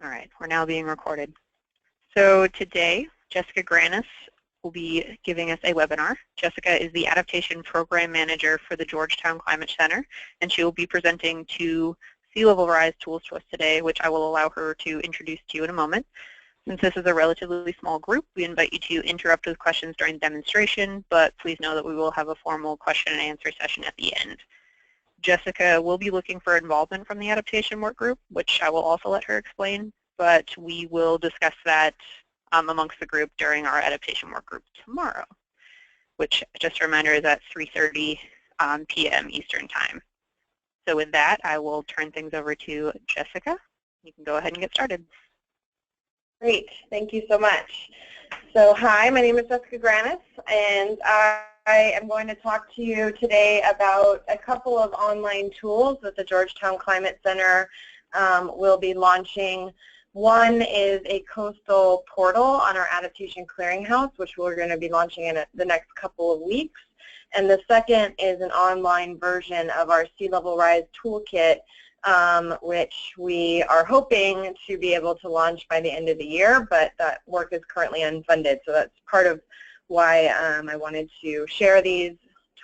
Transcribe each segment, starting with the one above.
All right, we're now being recorded. So today, Jessica Granis will be giving us a webinar. Jessica is the Adaptation Program Manager for the Georgetown Climate Center, and she will be presenting two sea level rise tools to us today, which I will allow her to introduce to you in a moment. Since this is a relatively small group, we invite you to interrupt with questions during the demonstration, but please know that we will have a formal question and answer session at the end. Jessica will be looking for involvement from the adaptation work group, which I will also let her explain, but we will discuss that amongst the group during our adaptation work group tomorrow, which, just a reminder, is at 3:30 p.m. Eastern Time. So with that, I will turn things over to Jessica. You can go ahead and get started. Great, thank you so much. So hi, my name is Jessica Granis, and I am going to talk to you today about a couple of online tools that the Georgetown Climate Center will be launching. One is a coastal portal on our Adaptation Clearinghouse, which we're going to be launching in the next couple of weeks. And the second is an online version of our Sea Level Rise Toolkit, which we are hoping to be able to launch by the end of the year, but that work is currently unfunded. So that's part of why I wanted to share these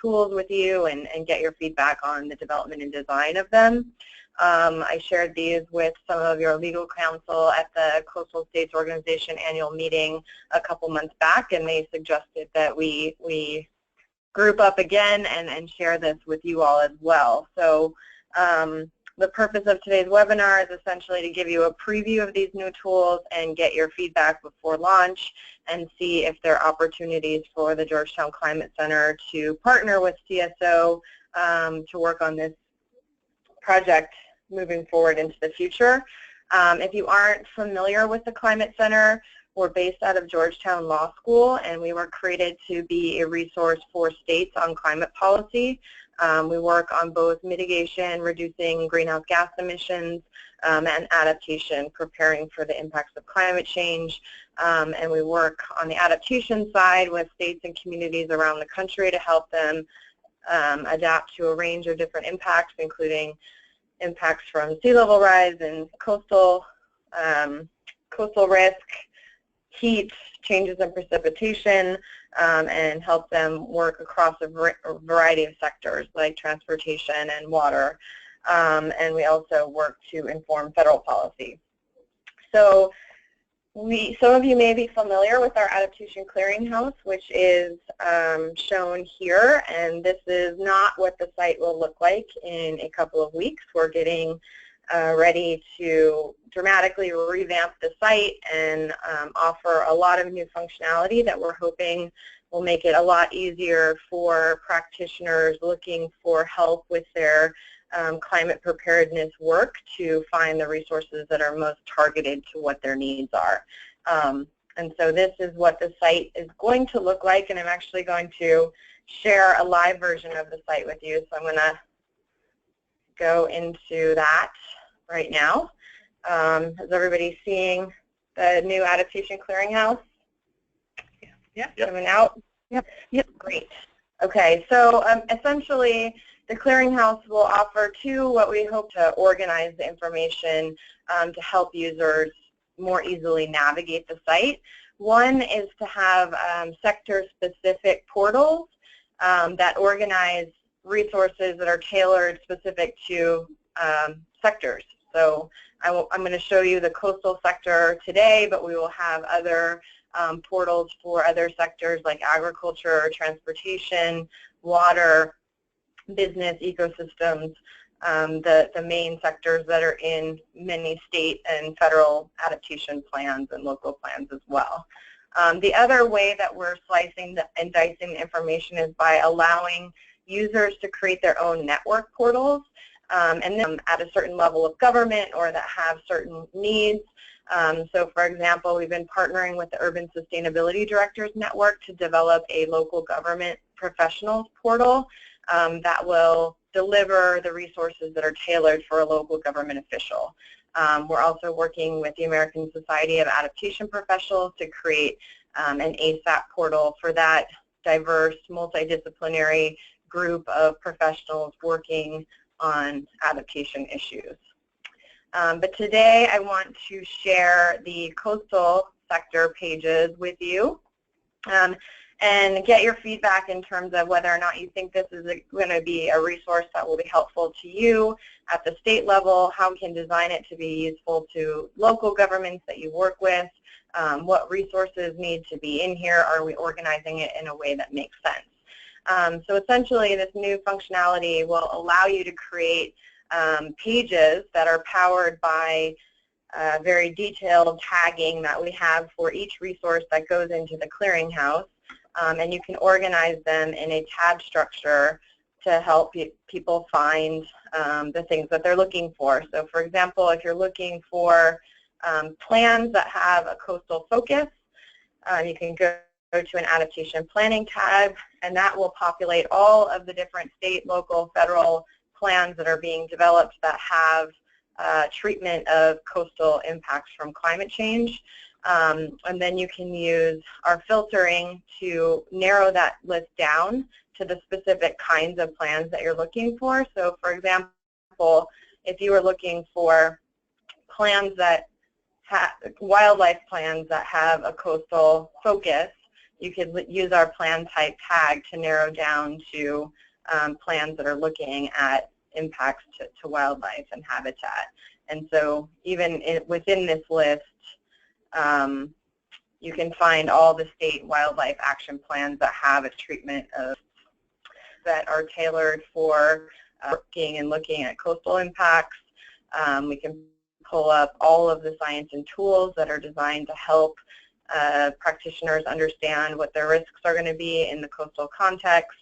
tools with you and get your feedback on the development and design of them. I shared these with some of your legal counsel at the Coastal States Organization annual meeting a couple months back, and they suggested that we group up again and share this with you all as well. So the purpose of today's webinar is essentially to give you a preview of these new tools and get your feedback before launch and see if there are opportunities for the Georgetown Climate Center to partner with CSO to work on this project moving forward into the future. If you aren't familiar with the Climate Center, we're based out of Georgetown Law School, and we were created to be a resource for states on climate policy. We work on both mitigation, reducing greenhouse gas emissions, and adaptation, preparing for the impacts of climate change. And we work on the adaptation side with states and communities around the country to help them adapt to a range of different impacts, including impacts from sea level rise and coastal risk, heat, changes in precipitation, and help them work across a variety of sectors like transportation and water. And we also work to inform federal policy. So some of you may be familiar with our Adaptation Clearinghouse, which is shown here, and this is not what the site will look like in a couple of weeks. We're getting ready to dramatically revamp the site and offer a lot of new functionality that we're hoping will make it a lot easier for practitioners looking for help with their climate preparedness work to find the resources that are most targeted to what their needs are. And so this is what the site is going to look like, and I'm actually going to share a live version of the site with you. So I'm going to go into that right now. Is everybody seeing the new Adaptation Clearinghouse? Yeah. Coming out? Yep. Great. Okay, so essentially the clearinghouse will offer what we hope to organize the information to help users more easily navigate the site. One is to have sector-specific portals that organize resources that are tailored specific to sectors. So I'm going to show you the coastal sector today, but we will have other portals for other sectors like agriculture, transportation, water, business, ecosystems, the main sectors that are in many state and federal adaptation plans and local plans as well. The other way that we're slicing and dicing the information is by allowing users to create their own network portals and then at a certain level of government or that have certain needs. So for example, we've been partnering with the Urban Sustainability Directors Network to develop a local government professionals portal that will deliver the resources that are tailored for a local government official. We're also working with the American Society of Adaptation Professionals to create an ASAP portal for that diverse, multidisciplinary group of professionals working on adaptation issues. But today I want to share the coastal sector pages with you and get your feedback in terms of whether or not you think this is going to be a resource that will be helpful to you at the state level, how we can design it to be useful to local governments that you work with, what resources need to be in here, are we organizing it in a way that makes sense. So essentially this new functionality will allow you to create pages that are powered by very detailed tagging that we have for each resource that goes into the clearinghouse. And you can organize them in a tab structure to help people find the things that they're looking for. So for example, if you're looking for plans that have a coastal focus, you can go to an adaptation planning tab, and that will populate all of the different state, local, federal plans that are being developed that have treatment of coastal impacts from climate change. And then you can use our filtering to narrow that list down to the specific kinds of plans that you're looking for. So for example, if you were looking for plans that wildlife plans that have a coastal focus, you could use our plan type tag to narrow down to plans that are looking at impacts to wildlife and habitat. And so even within this list, you can find all the state wildlife action plans that have a treatment of that are tailored for working and looking at coastal impacts. We can pull up all of the science and tools that are designed to help practitioners understand what their risks are going to be in the coastal context.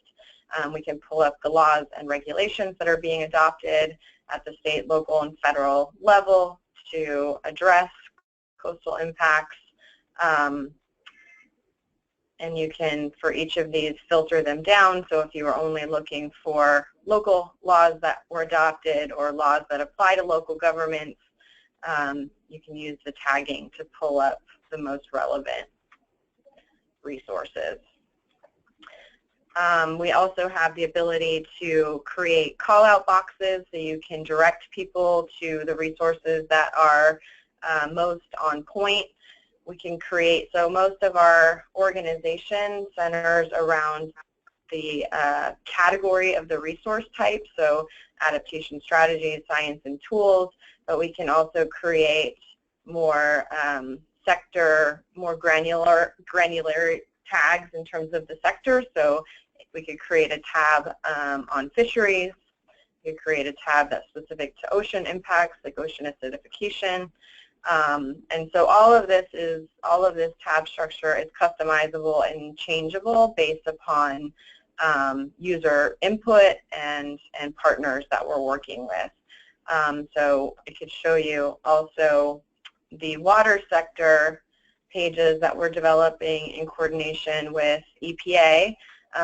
We can pull up the laws and regulations that are being adopted at the state, local, and federal level to address coastal impacts. And you can, for each of these, filter them down. So if you are only looking for local laws that were adopted or laws that apply to local governments, you can use the tagging to pull up the most relevant resources. We also have the ability to create call-out boxes so you can direct people to the resources that are most on point. We can create, so most of our organization centers around the category of the resource type, so adaptation strategies, science, and tools, but we can also create more sector, more granular tags in terms of the sector. So we could create a tab on fisheries. We could create a tab that's specific to ocean impacts, like ocean acidification. And so all of this tab structure is customizable and changeable based upon user input and partners that we're working with. So I could show you also the water sector pages that we're developing in coordination with EPA.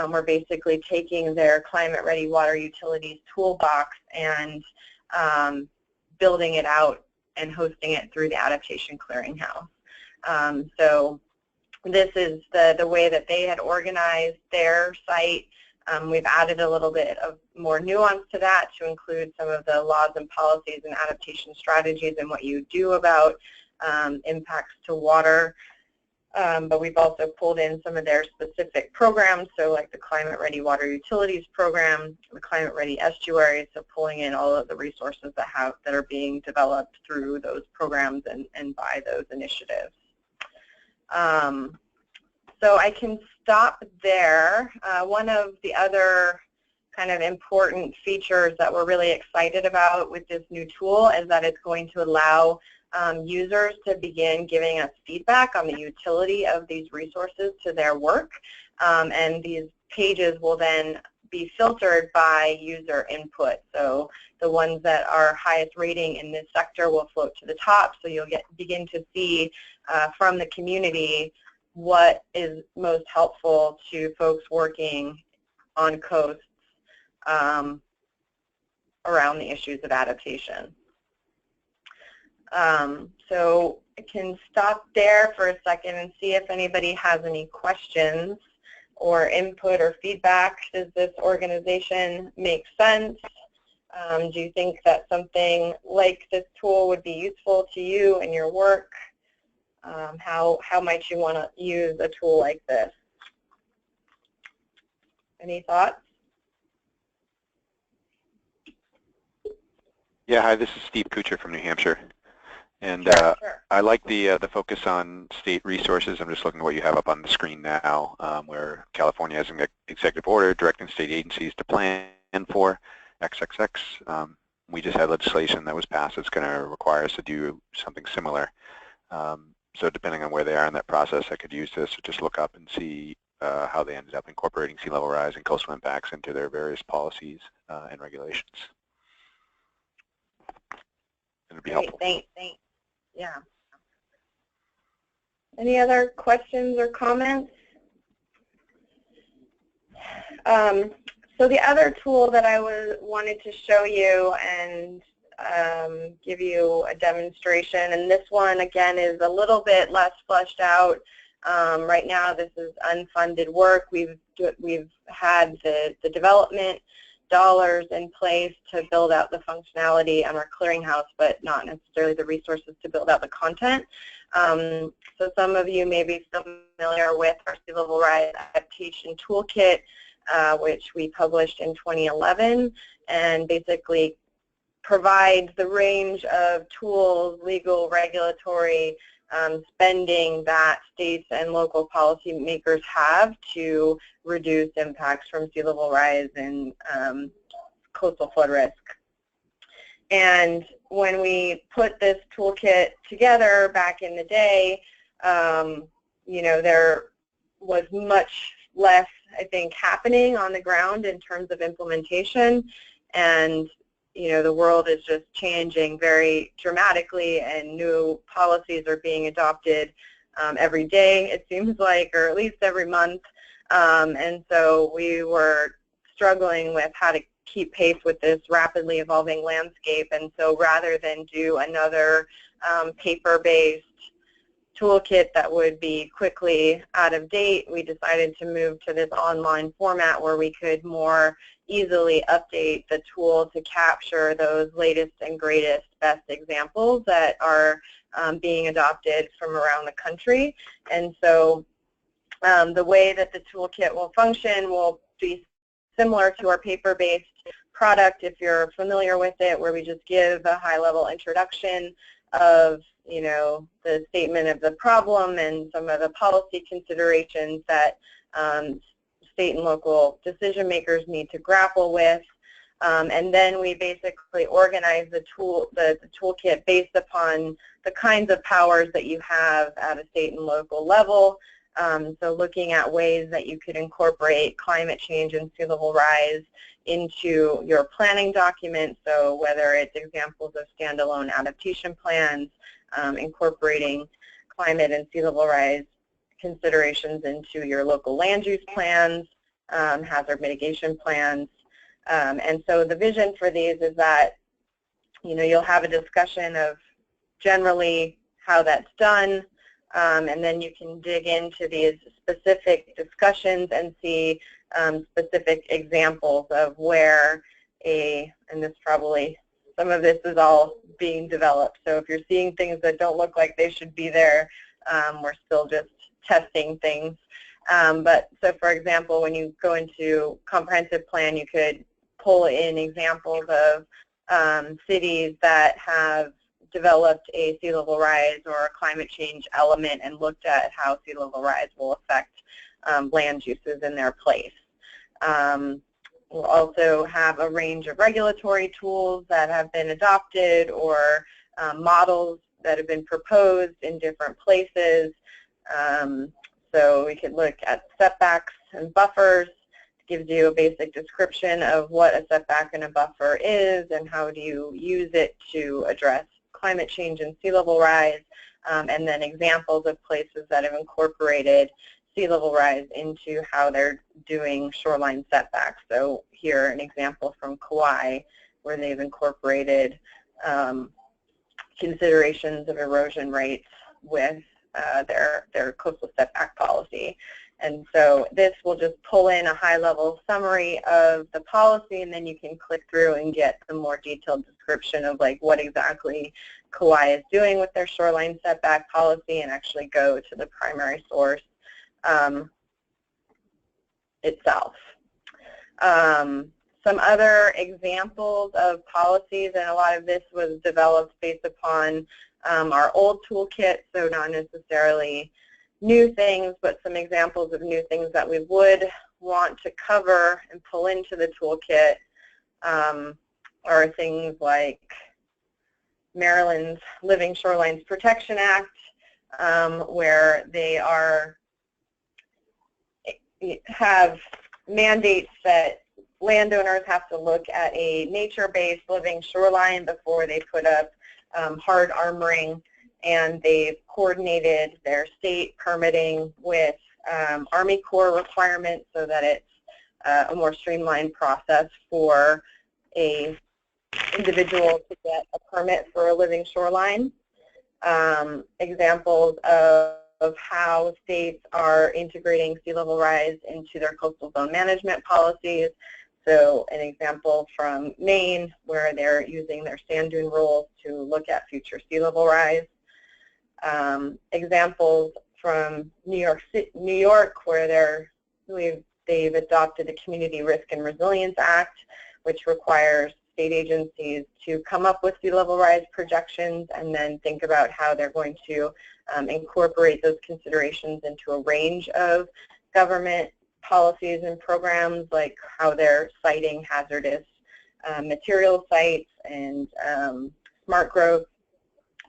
We're basically taking their climate-ready water utilities toolbox and building it out and hosting it through the Adaptation Clearinghouse. So this is the way that they had organized their site. We've added a little bit of more nuance to that to include some of the laws and policies and adaptation strategies and what you do about impacts to water. But we've also pulled in some of their specific programs, so like the Climate Ready Water Utilities Program, the Climate Ready Estuaries, so pulling in all of the resources that are being developed through those programs and by those initiatives. So I can stop there. One of the other kind of important features that we're really excited about with this new tool is that it's going to allow users to begin giving us feedback on the utility of these resources to their work, and these pages will then be filtered by user input. So the ones that are highest rating in this sector will float to the top, so you'll begin to see from the community what is most helpful to folks working on coasts around the issues of adaptation. So I can stop there for a second and see if anybody has any questions or input or feedback. Does this organization make sense? Do you think that something like this tool would be useful to you in your work? How might you want to use a tool like this? Any thoughts? Yeah, hi, this is Steve Kuchar from New Hampshire. And Sure. I like the focus on state resources. I'm just looking at what you have up on the screen now, where California has an executive order directing state agencies to plan for XXX. We just had legislation that was passed that's going to require us to do something similar. So depending on where they are in that process, I could use this to just look up and see how they ended up incorporating sea level rise and coastal impacts into their various policies and regulations. It would be helpful. Thanks. Yeah. Any other questions or comments? So the other tool that I wanted to show you and give you a demonstration, and this one again is a little bit less fleshed out. Right now this is unfunded work. We've had the development dollars in place to build out the functionality on our clearinghouse, but not necessarily the resources to build out the content. So some of you may be familiar with our Sea Level Rise Adaptation Toolkit, which we published in 2011, and basically provides the range of tools, legal, regulatory, spending that states and local policymakers have to reduce impacts from sea level rise and coastal flood risk. And when we put this toolkit together back in the day, you know, there was much less, I think, happening on the ground in terms of implementation, and you know, the world is just changing very dramatically, and new policies are being adopted every day, it seems like, or at least every month. And so we were struggling with how to keep pace with this rapidly evolving landscape. And so rather than do another paper-based toolkit that would be quickly out of date, we decided to move to this online format where we could more easily update the tool to capture those latest and greatest best examples that are being adopted from around the country. And so the way that the toolkit will function will be similar to our paper-based product, if you're familiar with it, where we just give a high-level introduction of, you know, the statement of the problem and some of the policy considerations that state and local decision makers need to grapple with. And then we basically organize the toolkit based upon the kinds of powers that you have at a state and local level. So looking at ways that you could incorporate climate change and sea level rise into your planning document, so whether it's examples of standalone adaptation plans, incorporating climate and sea level rise considerations into your local land use plans, hazard mitigation plans. And so the vision for these is that, you know, you'll have a discussion of generally how that's done, and then you can dig into these specific discussions and see specific examples of where and this probably, some of this is all being developed. So if you're seeing things that don't look like they should be there, we're still just testing things. But so for example, when you go into comprehensive plan, you could pull in examples of cities that have developed a sea level rise or a climate change element and looked at how sea level rise will affect land uses in their place. We'll also have a range of regulatory tools that have been adopted or models that have been proposed in different places. So we could look at setbacks and buffers. It gives you a basic description of what a setback and a buffer is and how do you use it to address climate change and sea level rise, and then examples of places that have incorporated sea level rise into how they're doing shoreline setbacks. So here an example from Kauai where they've incorporated considerations of erosion rates with their coastal setback policy. And so this will just pull in a high-level summary of the policy, and then you can click through and get the more detailed description of like what exactly Kauai is doing with their shoreline setback policy, and actually go to the primary source itself. Some other examples of policies, and a lot of this was developed based upon our old toolkit, so not necessarily new things, but some examples of new things that we would want to cover and pull into the toolkit are things like Maryland's Living Shorelines Protection Act, where they have mandates that landowners have to look at a nature-based living shoreline before they put up hard armoring, and they've coordinated their state permitting with Army Corps requirements so that it's a more streamlined process for a individual to get a permit for a living shoreline. Examples of how states are integrating sea level rise into their coastal zone management policies. So an example from Maine, where they're using their sand dune rules to look at future sea level rise. Examples from New York, where they've adopted the Community Risk and Resilience Act, which requires state agencies to come up with sea level rise projections and then think about how they're going to incorporate those considerations into a range of government policies and programs, like how they're citing hazardous material sites and smart growth,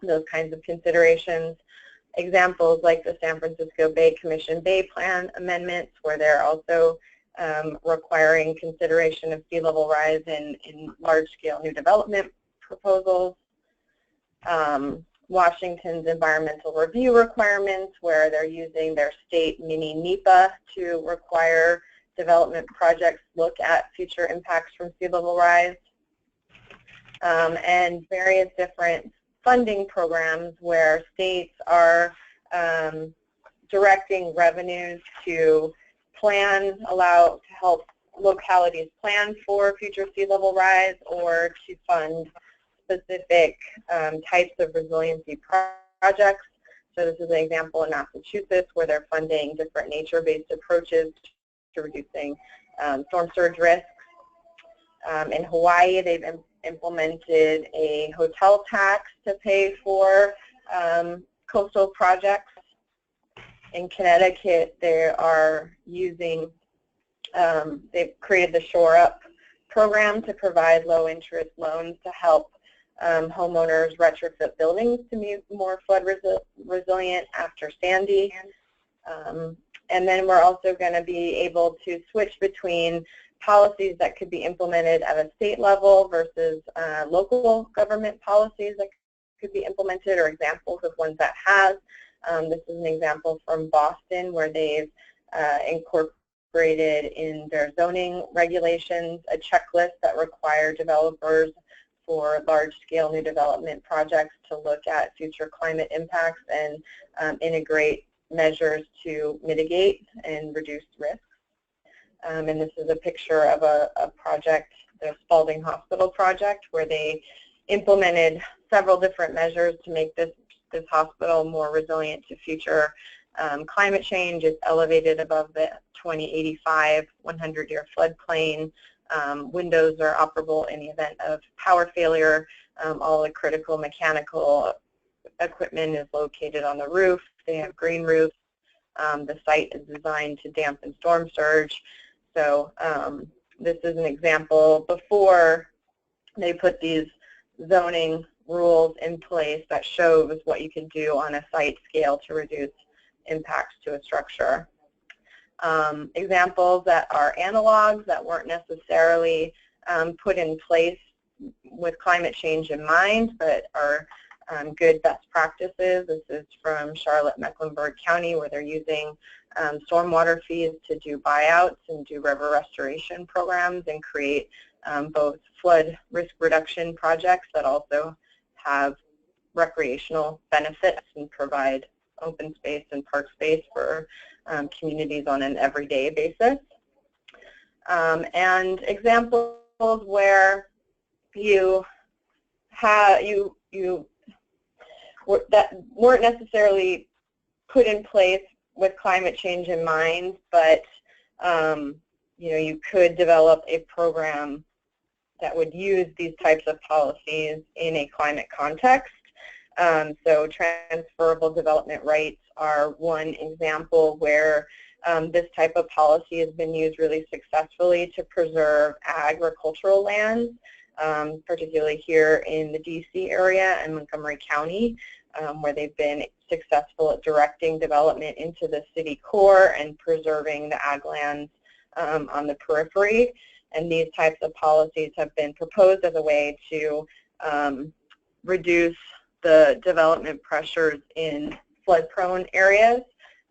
those kinds of considerations. Examples like the San Francisco Bay Commission Bay Plan amendments, where they're also requiring consideration of sea level rise in large-scale new development proposals. Washington's environmental review requirements, where they're using their state mini NEPA to require development projects look at future impacts from sea level rise. And various different funding programs where states are directing revenues to help localities plan for future sea level rise, or to fund specific types of resiliency projects. So this is an example in Massachusetts, where they're funding different nature-based approaches to reducing storm surge risks. In Hawaii, they've implemented a hotel tax to pay for coastal projects. In Connecticut, they are using, they've created the Shore Up program to provide low-interest loans to help homeowners retrofit buildings to be more flood resilient after Sandy. And then we're also going to be able to switch between policies that could be implemented at a state level versus local government policies that could be implemented, or examples of ones that have. This is an example from Boston, where they've incorporated in their zoning regulations a checklist that require developers for large-scale new development projects to look at future climate impacts and integrate measures to mitigate and reduce risks. And this is a picture of a project, the Spalding Hospital project, where they implemented several different measures to make this hospital more resilient to future climate change. It's elevated above the 2085 100-year floodplain. Windows are operable in the event of power failure. All the critical mechanical equipment is located on the roof. They have green roofs. The site is designed to dampen storm surge. So this is an example before they put these zoning rules in place that shows what you can do on a site scale to reduce impacts to a structure. Examples that are analogs that weren't necessarily put in place with climate change in mind, but are good best practices. This is from Charlotte-Mecklenburg County, where they're using stormwater fees to do buyouts and do river restoration programs and create both flood risk reduction projects that also have recreational benefits and provide open space and park space for communities on an everyday basis. And examples where that weren't necessarily put in place with climate change in mind, but you could develop a program that would use these types of policies in a climate context. So transferable development rights are one example where this type of policy has been used really successfully to preserve agricultural lands, particularly here in the DC area and Montgomery County, where they've been successful at directing development into the city core and preserving the ag lands on the periphery. And these types of policies have been proposed as a way to reduce the development pressures in flood-prone areas,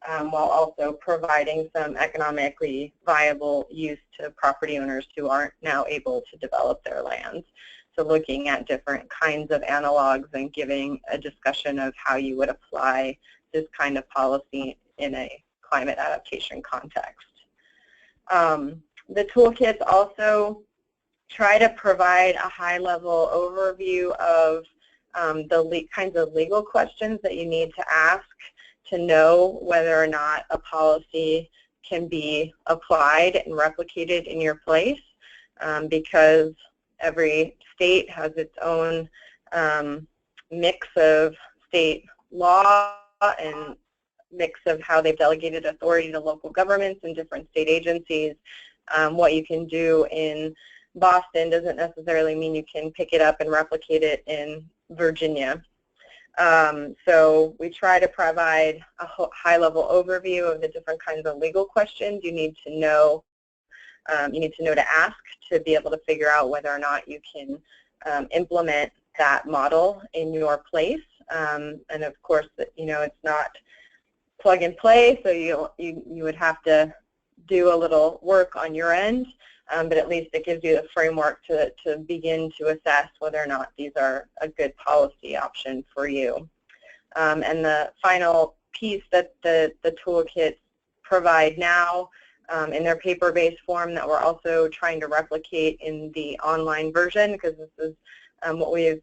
while also providing some economically viable use to property owners who aren't now able to develop their lands. So looking at different kinds of analogs and giving a discussion of how you would apply this kind of policy in a climate adaptation context. The toolkits also try to provide a high-level overview of the kinds of legal questions that you need to ask to know whether or not a policy can be applied and replicated in your place, because every state has its own mix of state law and mix of how they've delegated authority to local governments and different state agencies. What you can do in Boston doesn't necessarily mean you can pick it up and replicate it in Virginia. So we try to provide a high-level overview of the different kinds of legal questions you need to know. To ask to be able to figure out whether or not you can implement that model in your place. And of course, it's not plug and play, so you would have to do a little work on your end, but at least it gives you the framework to begin to assess whether or not these are a good policy option for you. And the final piece that the toolkits provide now in their paper-based form that we're also trying to replicate in the online version, because this is what we've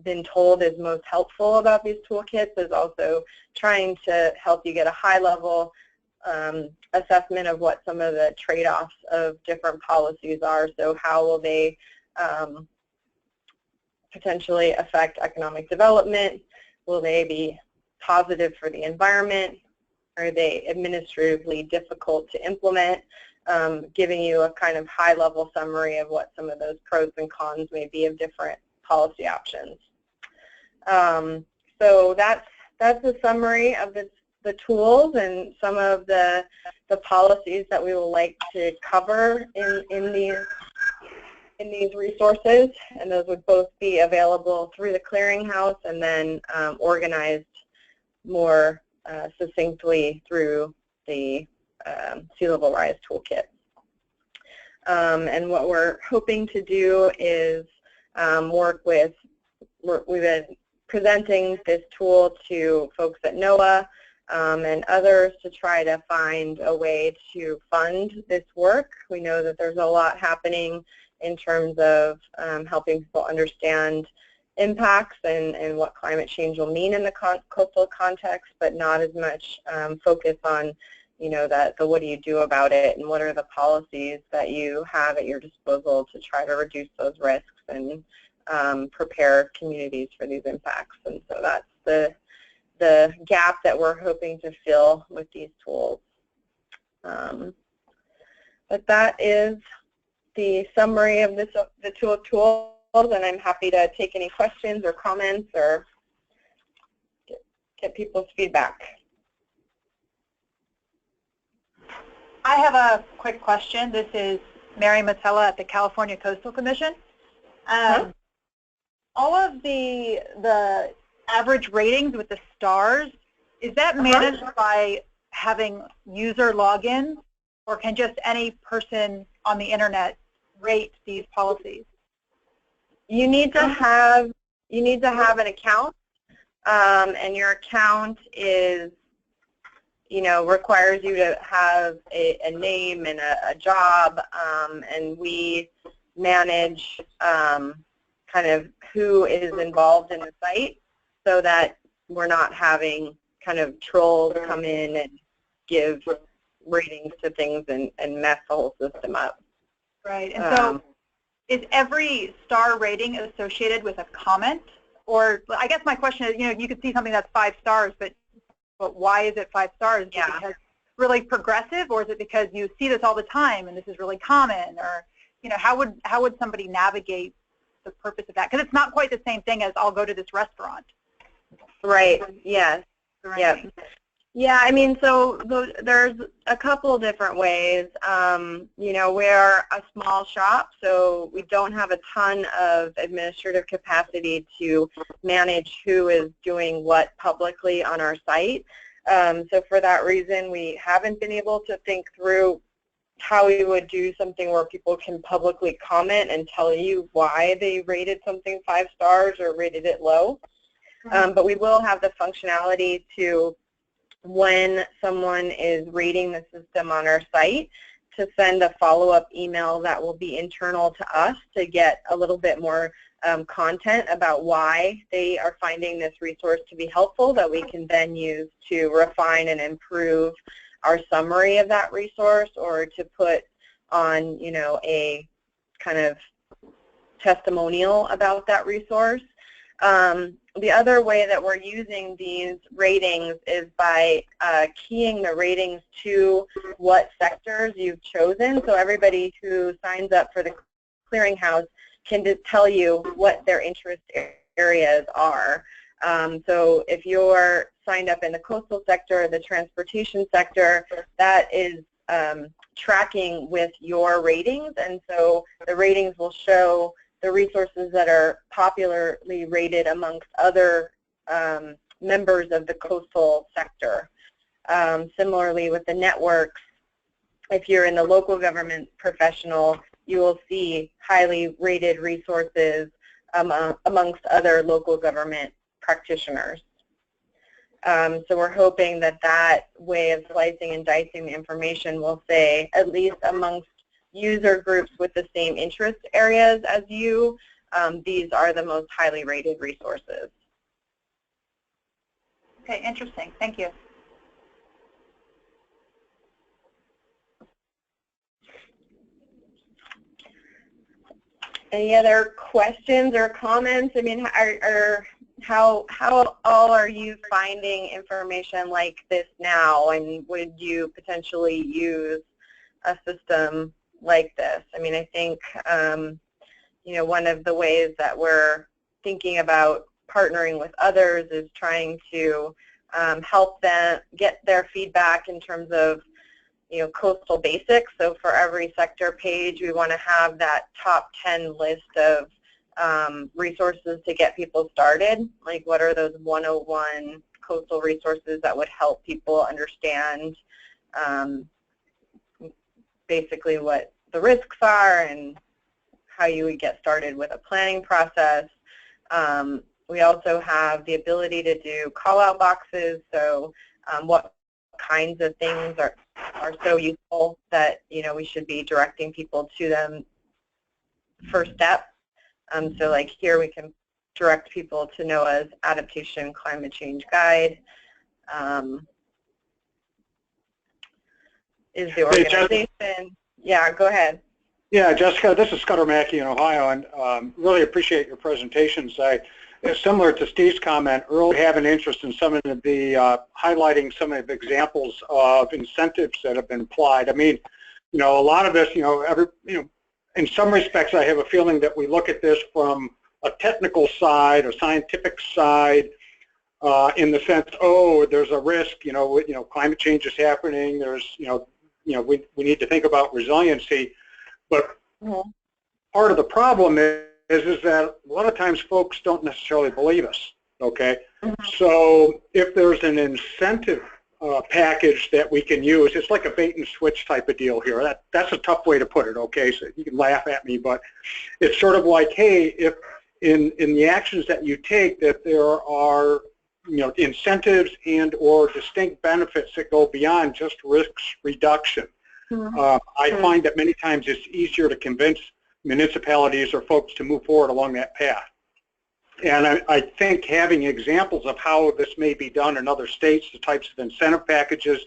been told is most helpful about these toolkits, is also trying to help you get a high-level assessment of what some of the trade-offs of different policies are. So how will they potentially affect economic development? Will they be positive for the environment? Are they administratively difficult to implement? Giving you a kind of high-level summary of what some of those pros and cons may be of different policy options. So that's a summary of the tools and some of the policies that we would like to cover in these resources, and those would both be available through the clearinghouse and then organized more succinctly through the Sea Level Rise Toolkit. And what we're hoping to do is we've been presenting this tool to folks at NOAA and others to try to find a way to fund this work. We know that there's a lot happening in terms of helping people understand impacts and what climate change will mean in the coastal context, but not as much focus on, the what do you do about it and what are the policies that you have at your disposal to try to reduce those risks and prepare communities for these impacts. And so that's the gap that we're hoping to fill with these tools. But that is the summary of the tools, and I'm happy to take any questions or comments or get people's feedback. I have a quick question. This is Mary Matella at the California Coastal Commission. All of the average ratings with the stars, is that managed by having user logins, or can just any person on the internet rate these policies? You need to have an account. and your account is, requires you to have a name and a job, and we manage kind of who is involved in the site so that we're not having kind of trolls come in and give ratings to things and mess the whole system up. Right. And so is every star rating associated with a comment? Or I guess my question is, you could see something that's 5 stars, but why is it 5 stars? Is it because it's really progressive, or is it because you see this all the time and this is really common? Or, how would somebody navigate the purpose of that? Because it's not quite the same thing as I'll go to this restaurant. Right. Yes. Yeah. Yeah, I mean, so there's a couple different ways. We're a small shop, so we don't have a ton of administrative capacity to manage who is doing what publicly on our site. So for that reason, we haven't been able to think through how we would do something where people can publicly comment and tell you why they rated something 5 stars or rated it low. But we will have the functionality to, when someone is rating the system on our site, to send a follow-up email that will be internal to us to get a little bit more content about why they are finding this resource to be helpful, that we can then use to refine and improve our summary of that resource, or to put on, a kind of testimonial about that resource. The other way that we're using these ratings is by keying the ratings to what sectors you've chosen. So everybody who signs up for the clearinghouse can just tell you what their interest areas are. So if you're signed up in the coastal sector or the transportation sector, that is tracking with your ratings, and so the ratings will show the resources that are popularly rated amongst other members of the coastal sector. Similarly with the networks, if you're in the local government professional, you will see highly rated resources amongst other local government practitioners. So we're hoping that way of slicing and dicing the information will say, at least amongst user groups with the same interest areas as you, these are the most highly rated resources. Okay, interesting. Thank you. Any other questions or comments? I mean, how all are you finding information like this now, and would you potentially use a system like this? I mean, I think, one of the ways that we're thinking about partnering with others is trying to help them get their feedback in terms of, coastal basics. So for every sector page, we want to have that top 10 list of resources to get people started. Like, what are those 101 coastal resources that would help people understand basically what the risks are and how you would get started with a planning process. We also have the ability to do call-out boxes, so what kinds of things are so useful that, we should be directing people to them first step. So like here we can direct people to NOAA's Adaptation Climate Change Guide. Is the organization. Yeah, go ahead. Yeah, Jessica, this is Scudder Mackey in Ohio, and really appreciate your presentations. Similar to Steve's comment, really have an interest in some of the highlighting some of the examples of incentives that have been applied. I mean, a lot of this, in some respects, I have a feeling that we look at this from a technical side, a scientific side, in the sense, oh, there's a risk, climate change is happening. There's, we need to think about resiliency. But part of the problem is that a lot of times folks don't necessarily believe us, okay? So if there's an incentive package that we can use, it's like a bait and switch type of deal here. That's a tough way to put it, okay? So you can laugh at me, but it's sort of like, hey, if in the actions that you take that there are incentives and or distinct benefits that go beyond just risk reduction. I find that many times it's easier to convince municipalities or folks to move forward along that path. And I think having examples of how this may be done in other states, the types of incentive packages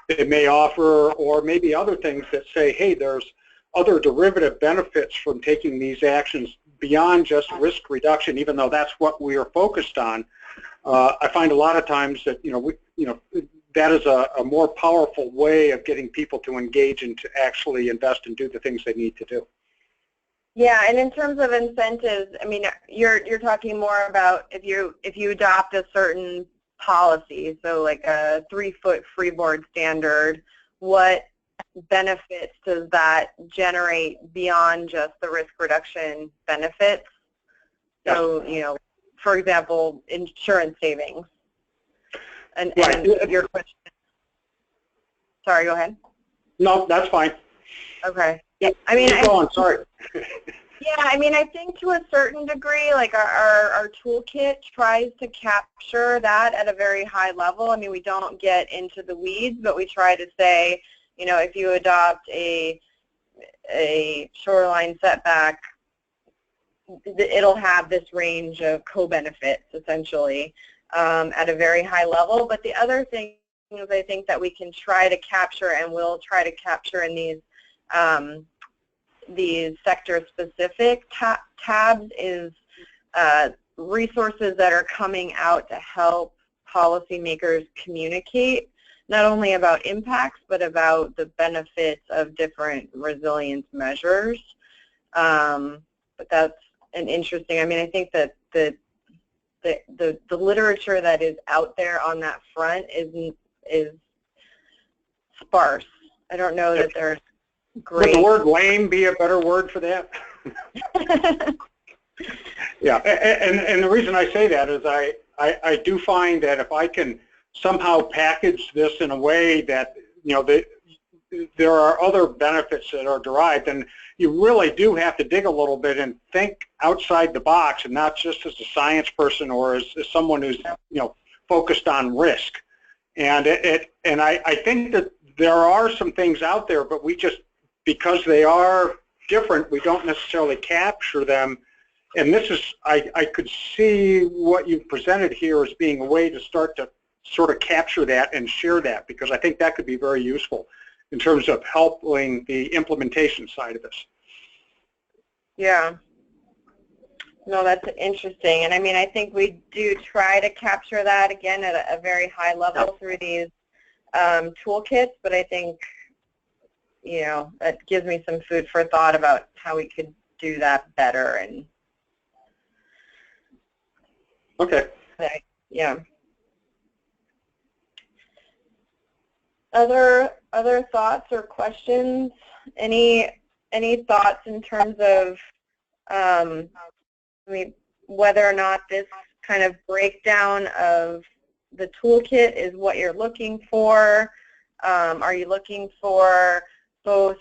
they may offer, or maybe other things that say, hey, there's other derivative benefits from taking these actions beyond just risk reduction, even though that's what we are focused on. I find a lot of times that that is a more powerful way of getting people to engage and to actually invest and do the things they need to do. Yeah, and in terms of incentives, I mean, you're talking more about if you adopt a certain policy, so like a 3-foot freeboard standard, what benefits does that generate beyond just the risk reduction benefits? So, for example, insurance savings. And your question. Sorry, go ahead. No, that's fine. Okay. Yeah, I mean, sorry. Yeah, I mean, I think to a certain degree, like our toolkit tries to capture that at a very high level. I mean, we don't get into the weeds, but we try to say, if you adopt a shoreline setback, it'll have this range of co-benefits, essentially, at a very high level. But the other thing is I think that we can try to capture, and we'll try to capture in these sector-specific tabs, is resources that are coming out to help policymakers communicate not only about impacts but about the benefits of different resilience measures. But that's an interesting. I mean, I think that the literature that is out there on that front is sparse. I don't know that there's great. Would the word lame be a better word for that? Yeah, and the reason I say that is I do find that if I can somehow package this in a way that, there are other benefits that are derived, and you really do have to dig a little bit and think outside the box, and not just as a science person or as someone who's, focused on risk. And I think that there are some things out there, but we just, because they are different, we don't necessarily capture them. And this is, I could see what you've presented here as being a way to start to sort of capture that and share that, because I think that could be very useful in terms of helping the implementation side of this. Yeah. No, that's interesting. And I mean, I think we do try to capture that, again, at a very high level through these toolkits, but I think, that gives me some food for thought about how we could do that better. And okay. Yeah. Other thoughts or questions? Any thoughts in terms of whether or not this kind of breakdown of the toolkit is what you're looking for? Are you looking for both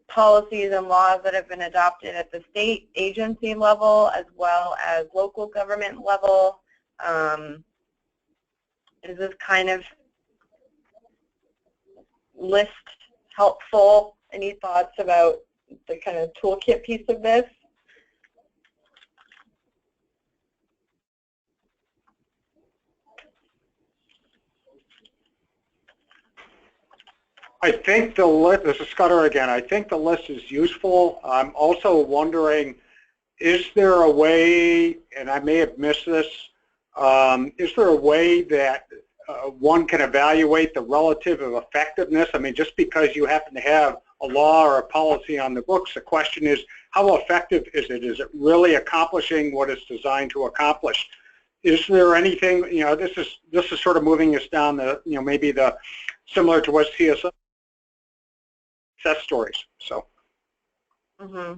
policies and laws that have been adopted at the state agency level as well as local government level? Is this kind of list helpful? Any thoughts about the kind of toolkit piece of this? I think the list, this is Scudder again, I think the list is useful. I'm also wondering, is there a way, and I may have missed this, is there a way that one can evaluate the relative effectiveness? I mean, just because you happen to have a law or a policy on the books, the question is, how effective is it? Is it really accomplishing what it's designed to accomplish? Is there anything, this is sort of moving us down the, maybe the, similar to what CSO success stories, so. Mm-hmm.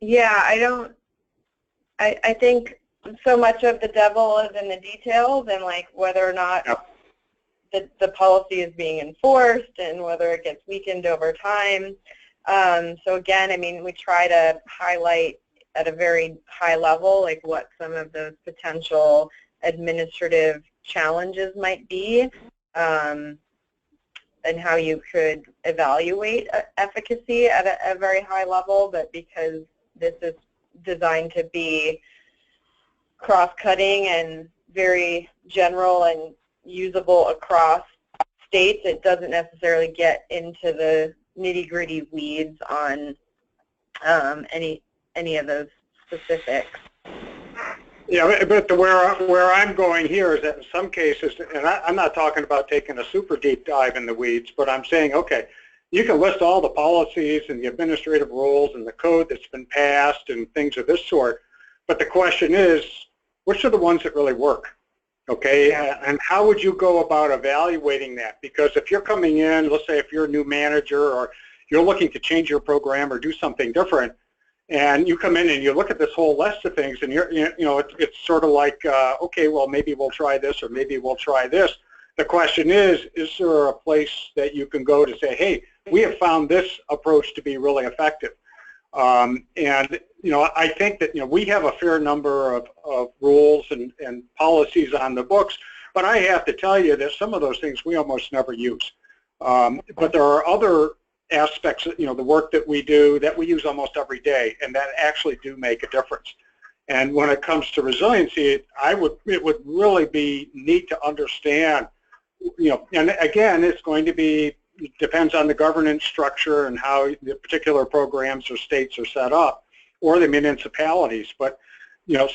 Yeah, I think so much of the devil is in the details, and like whether or not the policy is being enforced and whether it gets weakened over time. So again, I mean, we try to highlight at a very high level, like what some of those potential administrative challenges might be, and how you could evaluate efficacy at a very high level, but because this is designed to be cross-cutting and very general and usable across states, it doesn't necessarily get into the nitty-gritty weeds on any of those specifics. Yeah, but where I'm going here is that in some cases, and I'm not talking about taking a super deep dive in the weeds, but I'm saying, okay, you can list all the policies and the administrative rules and the code that's been passed and things of this sort, but the question is, which are the ones that really work? Okay, and how would you go about evaluating that? Because if you're coming in, let's say if you're a new manager or you're looking to change your program or do something different, and you come in and you look at this whole list of things, and it's sort of like, okay, well, maybe we'll try this or maybe we'll try this. The question is there a place that you can go to say, hey, we have found this approach to be really effective? And I think that we have a fair number of rules and policies on the books, but I have to tell you that some of those things we almost never use. But there are other aspects, the work that we do that we use almost every day, and that actually do make a difference. And when it comes to resiliency, it would really be neat to understand, and again, it's going to be, depends on the governance structure and how the particular programs or states are set up, or the municipalities, but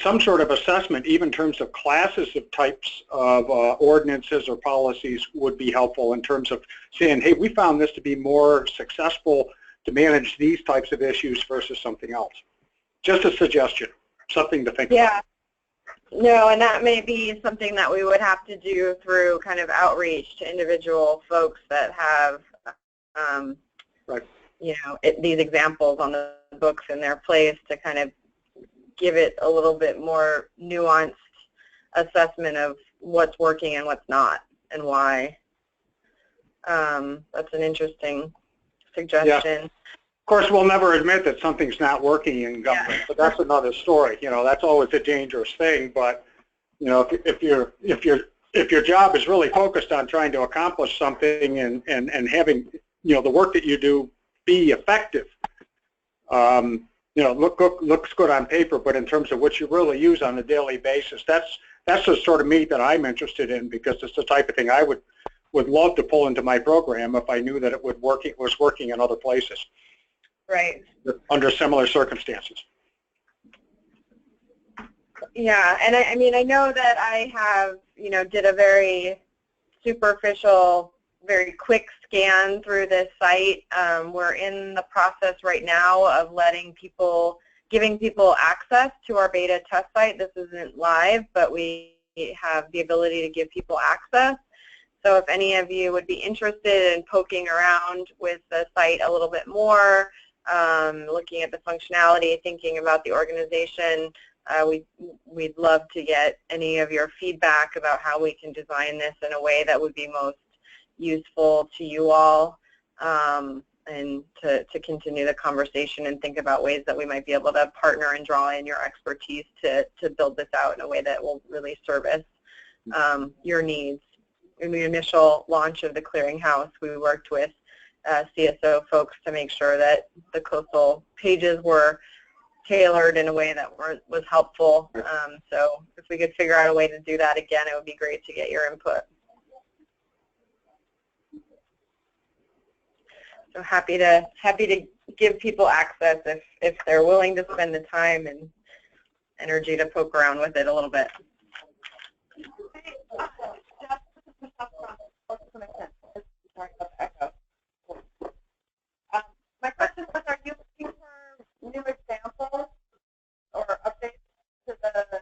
some sort of assessment, even in terms of classes of types of ordinances or policies, would be helpful in terms of saying, hey, we found this to be more successful to manage these types of issues versus something else. Just a suggestion, something to think about. No, and that may be something that we would have to do through kind of outreach to individual folks that have, right. These examples on the books in their place, to kind of give it a little bit more nuanced assessment of what's working and what's not and why. That's an interesting suggestion. Yeah. Of course, we'll never admit that something's not working in government, but that's another story. That's always a dangerous thing. But if your job is really focused on trying to accomplish something and having the work that you do be effective, looks good on paper, but in terms of what you really use on a daily basis, that's the sort of meat that I'm interested in, because it's the type of thing I would love to pull into my program if I knew that it was working in other places. Right. Under similar circumstances. Yeah, and I know that I have, did a very superficial, very quick scan through this site. We're in the process right now of giving people access to our beta test site. This isn't live, but we have the ability to give people access. So if any of you would be interested in poking around with the site a little bit more, looking at the functionality, thinking about the organization, we'd love to get any of your feedback about how we can design this in a way that would be most useful to you all, and to continue the conversation and think about ways that we might be able to partner and draw in your expertise to build this out in a way that will really service your needs. In the initial launch of the clearinghouse, we worked with CSO folks to make sure that the coastal pages were tailored in a way that was helpful. So if we could figure out a way to do that again, it would be great to get your input. So happy to give people access if they're willing to spend the time and energy to poke around with it a little bit. My question was, are you looking for new examples or updates to the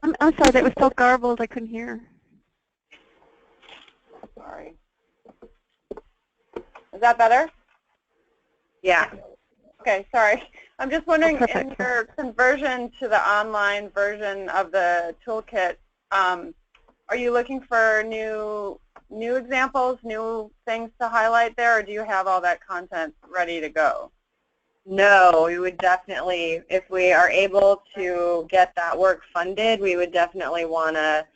I'm sorry, that was so garbled, I couldn't hear. Sorry. Is that better? Yeah. Okay, sorry. I'm just wondering, in your conversion to the online version of the toolkit, are you looking for new examples, new things to highlight there, or do you have all that content ready to go? No, we would definitely, if we are able to get that work funded, we would definitely want to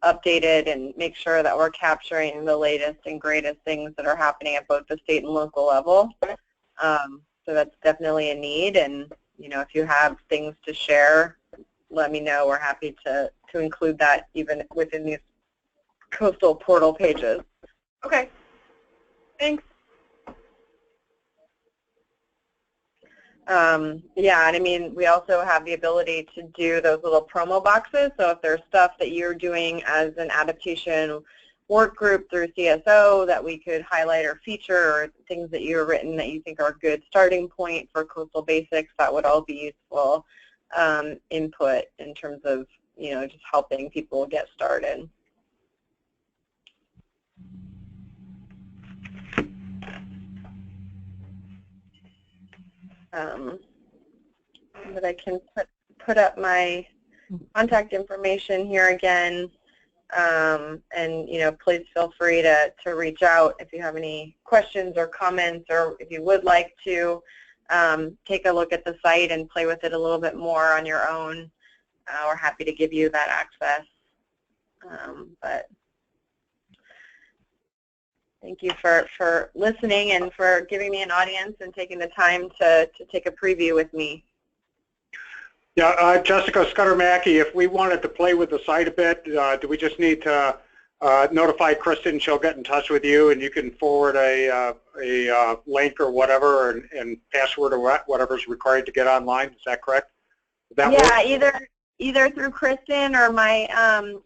update it and make sure that we're capturing the latest and greatest things that are happening at both the state and local level. So that's definitely a need, and if you have things to share, let me know. We're happy to include that even within these coastal portal pages. Okay, thanks. Yeah, and I mean, we also have the ability to do those little promo boxes. So if there's stuff that you're doing as an adaptation work group through CSO that we could highlight or feature, or things that you've written that you think are a good starting point for coastal basics, that would all be useful input in terms of, just helping people get started. But I can put up my contact information here again, and please feel free to reach out if you have any questions or comments, or if you would like to take a look at the site and play with it a little bit more on your own. We're happy to give you that access. But thank you for listening and for giving me an audience and taking the time to take a preview with me. Yeah, Jessica Scudder-Mackey, if we wanted to play with the site a bit, do we just need to notify Kristen? She'll get in touch with you, and you can forward a link or whatever, and password or whatever's required to get online. Is that correct? That yeah, either through Kristen, or my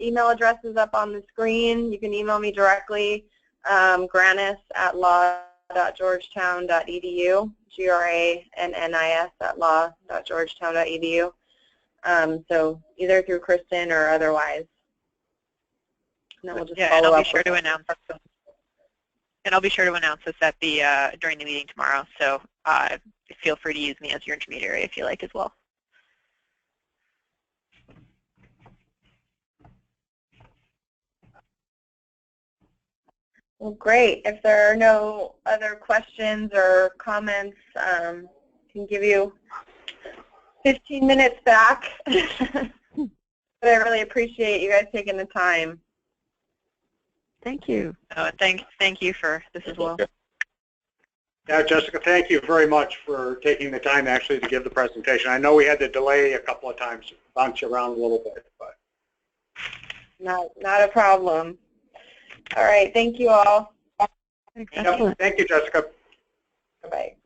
email address is up on the screen. You can email me directly, granis@law.georgetown.edu, GRANNIS@law.georgetown.edu. So either through Kristen or otherwise. And then we'll just follow and I'll up be sure to announce. And I'll be sure to announce this at the during the meeting tomorrow. So feel free to use me as your intermediary if you like as well. Well, great. If there are no other questions or comments, I can give you 15 minutes back. But I really appreciate you guys taking the time. Thank you. Thank you for this as well. Yeah, Jessica, thank you very much for taking the time actually to give the presentation. I know we had to delay a couple of times, bounce around a little bit, but Not a problem. All right, thank you all. Yep, thank you, Jessica. Bye-bye.